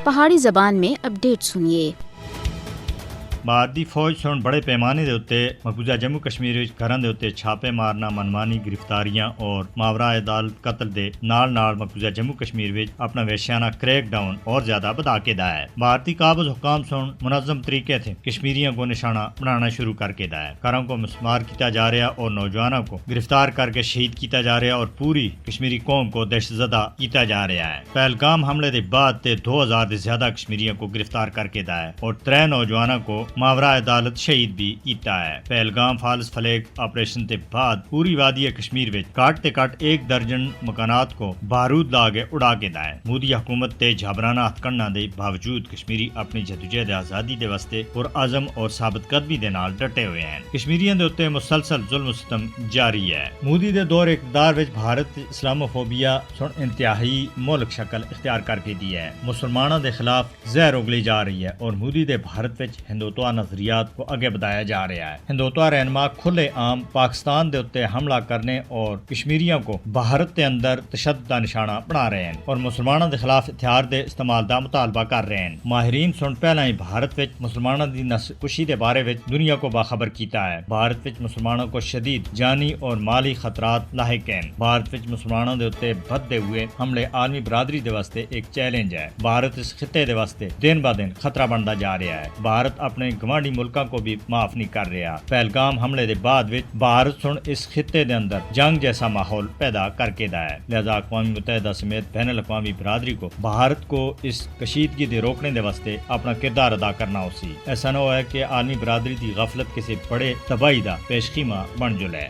پہاڑی زبان میں اپڈیٹ سنیے۔ بھارتی فوج سن بڑے پیمانے دے اتنے مقبوضہ جموں کشمیر گھراں دے اتنے چھاپے مارنا، منمانی گرفتاریاں اور ماورا عدالت قتل دے نال مقبوضہ جموں کشمیر وچ اپنا وحشیانہ کریک ڈاؤن اور زیادہ بڑھا کے دا ہے۔ بھارتی قابض حکام سن منظم طریقے سے کشمیریوں کو نشانہ بنانا شروع کر کے دا ہے۔ گھروں کو مسمار کیتا جا رہا اور نوجوانوں کو گرفتار کر کے شہید کیتا جا رہا اور پوری کشمیری قوم کو دہشت زدہ کیتا جا رہا ہے۔ پہلگام حملے دے بعد 2000 دے زیادہ کشمیریوں کو گرفتار کر کے دا ہے اور 3 نوجوانوں کو ماورا عدالت شہید بھی کیتا ہے۔ پہلگام فالس فلیگ آپریشن کے بعد پوری وادی کشمیر وچ کٹ تے کٹ 1 درجن مکانات کو بارود لا کے اڑا کے دا ہے۔ مودی حکومت تے جھابرانہ ہتھکنڈا دے باوجود کشمیری اپنی جدوجہد آزادی دے واسطے پرعزم اور ثابت قدمی دے نال ڈٹے ہوئے ہیں۔ کشمیریوں دے اوتے مسلسل ظلم و ستم جاری ہے۔ مودی دے دور اقتدار وچ بھارت اسلاموفوبیا سن انتہائی ملک شکل اختیار کر کے دی ہے۔ مسلمانوں دے خلاف زہر اگلی جا رہی ہے اور مودی دے بھارت وچ ہندوتوا نظریات کو آگے بڑھایا جا رہا ہے۔ ہندوتوا رہنما کھلے عام پاکستان دے اتنے حملہ کرنے اور کشمیریوں کو بھارت کے اندر تشدد کا نشانہ بنا رہے ہیں اور مسلمانوں کے خلاف ہتھیار دے استعمال کا مطالبہ کر رہے ہیں۔ ماہرین سن پہلا ہی بھارت وچ مسلمانوں کی نسل کشی کے بارے وچ دنیا کو باخبر کیتا ہے۔ بھارت وچ مسلمانوں کو شدید جانی اور مالی خطرات لاحق ہیں۔ بھارت وچ مسلمانوں کے اتنے بدھتے ہوئے حملے عالمی برادری دے واسطے ایک چیلنج ہے۔ بھارت اس خطے دے واسطے دن با دن خطرہ بنتا جا رہا ہے۔ بھارت اپنے گوانڈی ملکوں کو بھی معاف نہیں کر رہا۔ پہلگام حملے دے بعد وچ بھارت سن اس خطے دے اندر جنگ جیسا ماحول پیدا کر کے دا ہے۔ لہذا اقوام متحدہ سمیت بین الاقوامی برادری کو بھارت کو اس کشیدگی دے روکنے دے واسطے اپنا کردار ادا کرنا ہو سی۔ ایسا نہ ہو ہے کہ عالمی برادری دی غفلت کسی بڑے تباہی دا پیش خیمہ بن جلے۔